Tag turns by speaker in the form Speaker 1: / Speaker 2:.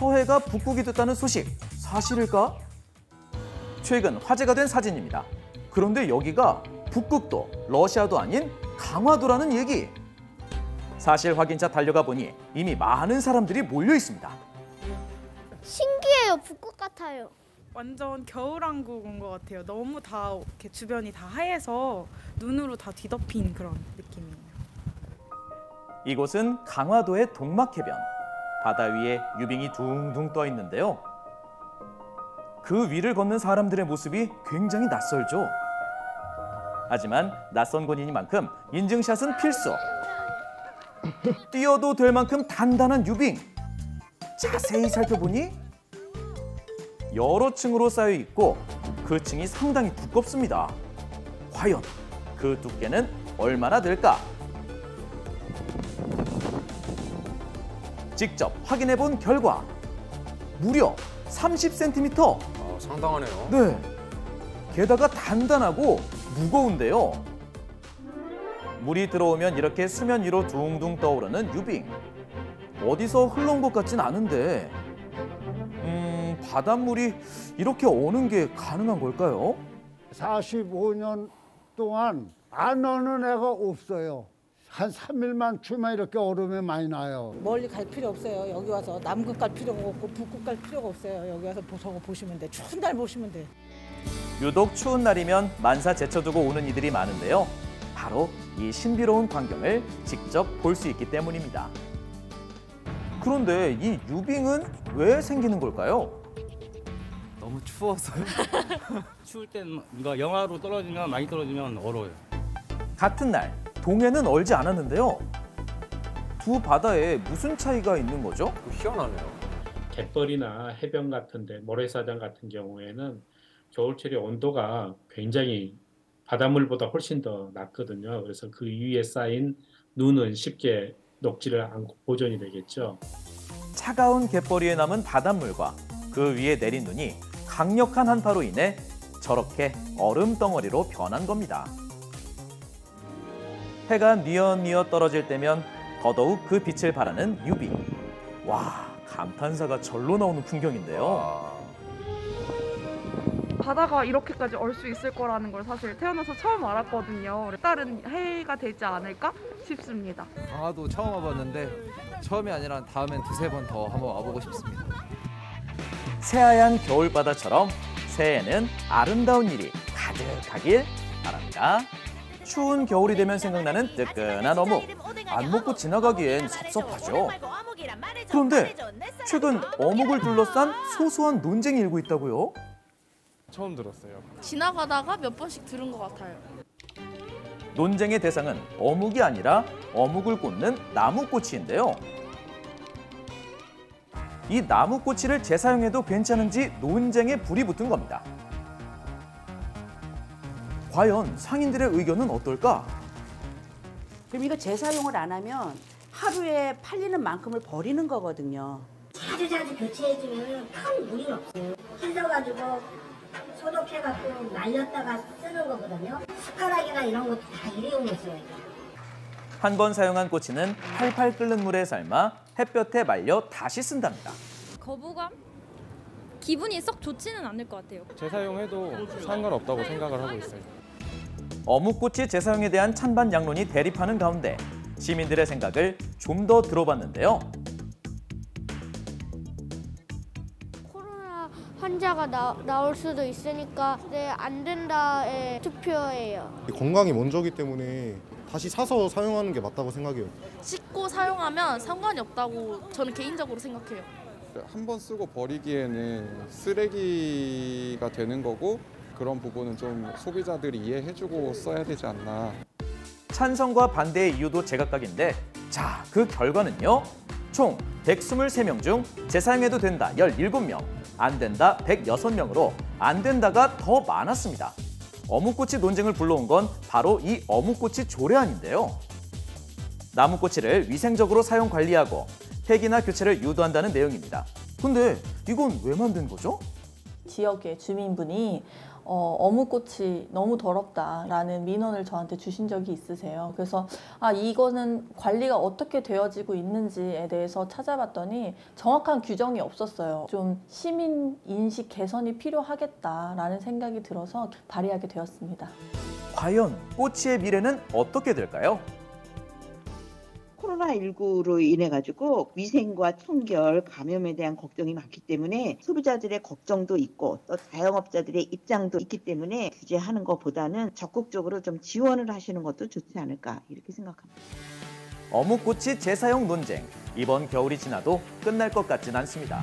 Speaker 1: 서해가 북극이 됐다는 소식, 사실일까? 최근 화제가 된 사진입니다. 그런데 여기가 북극도 러시아도 아닌 강화도라는 얘기. 사실 확인차 달려가 보니 이미 많은 사람들이 몰려 있습니다.
Speaker 2: 신기해요. 북극 같아요.
Speaker 3: 완전 겨울왕국 온 것 같아요. 너무 다 이렇게 주변이 다 하얘서 눈으로 다 뒤덮인 그런 느낌이에요.
Speaker 1: 이곳은 강화도의 동막해변. 바다 위에 유빙이 둥둥 떠 있는데요. 그 위를 걷는 사람들의 모습이 굉장히 낯설죠. 하지만 낯선 곳이니만큼 인증샷은 필수. 뛰어도 될 만큼 단단한 유빙. 자세히 살펴보니 여러 층으로 쌓여 있고 그 층이 상당히 두껍습니다. 과연 그 두께는 얼마나 될까? 직접 확인해 본 결과 무려 30cm.
Speaker 4: 상당하네요.
Speaker 1: 네. 게다가 단단하고 무거운데요. 물이 들어오면 이렇게 수면 위로 둥둥 떠오르는 유빙. 어디서 흘러온 것 같진 않은데 바닷물이 이렇게 오는 게 가능한 걸까요?
Speaker 5: 45년 동안 안 오는 애가 없어요. 한 3일만 추면 이렇게 얼음이 많이 나요.
Speaker 6: 멀리 갈 필요 없어요. 여기 와서 남극 갈 필요가 없고 북극 갈 필요가 없어요. 여기 와서 저거 보시면 돼. 추운 날 보시면 돼.
Speaker 1: 유독 추운 날이면 만사 제쳐두고 오는 이들이 많은데요. 바로 이 신비로운 광경을 직접 볼 수 있기 때문입니다. 그런데 이 유빙은 왜 생기는 걸까요?
Speaker 7: 너무 추워서요. 추울 땐 이거 영하로 떨어지면 많이 떨어지면 얼어요.
Speaker 1: 같은 날 동해는 얼지 않았는데요. 두 바다에 무슨 차이가 있는 거죠?
Speaker 4: 희한하네요.
Speaker 8: 갯벌이나 해변 같은데 모래사장 같은 경우에는 겨울철에 온도가 굉장히 바닷물보다 훨씬 더 낮거든요. 그래서 그 위에 쌓인 눈은 쉽게 녹지를 않고 보존이 되겠죠.
Speaker 1: 차가운 갯벌 위에 남은 바닷물과 그 위에 내린 눈이 강력한 한파로 인해 저렇게 얼음 덩어리로 변한 겁니다. 해가 뉘엿뉘엿 떨어질 때면 더더욱 그 빛을 발하는 유빙. 와, 감탄사가 절로 나오는 풍경인데요.
Speaker 9: 바다가 이렇게까지 얼 수 있을 거라는 걸 사실 태어나서 처음 알았거든요. 다른 해가 되지 않을까 싶습니다.
Speaker 10: 강화도 처음 와봤는데 처음이 아니라 다음엔 두세 번 더 한번 와보고 싶습니다.
Speaker 1: 새하얀 겨울바다처럼 새해에는 아름다운 일이 가득하길 바랍니다. 추운 겨울이 되면 생각나는 뜨끈한 어묵. 안 먹고 지나가기엔 섭섭하죠. 그런데 최근 어묵을 둘러싼 소소한 논쟁이 일고 있다고요?
Speaker 11: 처음 들었어요.
Speaker 12: 지나가다가 몇 번씩 들은 것 같아요.
Speaker 1: 논쟁의 대상은 어묵이 아니라 어묵을 꽂는 나무꼬치인데요. 이 나무꼬치를 재사용해도 괜찮은지 논쟁에 불이 붙은 겁니다. 과연 상인들의 의견은 어떨까?
Speaker 13: 그럼 이거 재사용을 안 하면 하루에 팔리는 만큼을 버리는 거거든요.
Speaker 14: 자주 교체해주면 큰 무리는 없어요. 씻어가지고 소독해갖고 말렸다가 쓰는 거거든요. 숟가락이나 이런 것도 다 일회용으로 써요.
Speaker 1: 한 번 사용한 꼬치는 팔팔 끓는 물에 삶아 햇볕에 말려 다시 쓴답니다.
Speaker 12: 거부감? 기분이 썩 좋지는 않을 것 같아요.
Speaker 11: 재사용해도 상관없다고 생각을 하고 있어요.
Speaker 1: 어묵꼬치 재사용에 대한 찬반 양론이 대립하는 가운데 시민들의 생각을 좀 더 들어봤는데요.
Speaker 2: 코로나 환자가 나올 수도 있으니까 네, 안 된다에 투표예요.
Speaker 15: 건강이 먼저기 때문에 다시 사서 사용하는 게 맞다고 생각해요.
Speaker 12: 씻고 사용하면 상관이 없다고 저는 개인적으로 생각해요.
Speaker 16: 한 번 쓰고 버리기에는 쓰레기가 되는 거고 그런 부분은 좀 소비자들이 이해해주고 써야 되지 않나.
Speaker 1: 찬성과 반대의 이유도 제각각인데 자, 그 결과는요. 총 123명 중 재사용해도 된다 17명, 안 된다 106명으로 안 된다가 더 많았습니다. 어묵꼬치 논쟁을 불러온 건 바로 이 어묵꼬치 조례안인데요. 나무꼬치를 위생적으로 사용 관리하고 폐기나 교체를 유도한다는 내용입니다. 근데 이건 왜 만든 거죠?
Speaker 17: 지역의 주민분이
Speaker 4: 어묵꼬치 너무 더럽다라는 민원을 저한테 주신 적이 있으세요. 그래서 이거는 관리가 어떻게 되어지고 있는지에 대해서 찾아봤더니 정확한 규정이 없었어요. 좀 시민 인식 개선이 필요하겠다라는 생각이 들어서 발의하게 되었습니다.
Speaker 1: 과연 꼬치의 미래는 어떻게 될까요?
Speaker 17: 코로나19로 인해 가지고 위생과 청결, 감염에 대한 걱정이 많기 때문에 소비자들의 걱정도 있고 또 자영업자들의 입장도 있기 때문에 규제하는 것보다는 적극적으로 좀 지원을 하시는 것도 좋지 않을까 이렇게 생각합니다.
Speaker 1: 어묵꼬치 재사용 논쟁, 이번 겨울이 지나도 끝날 것 같진 않습니다.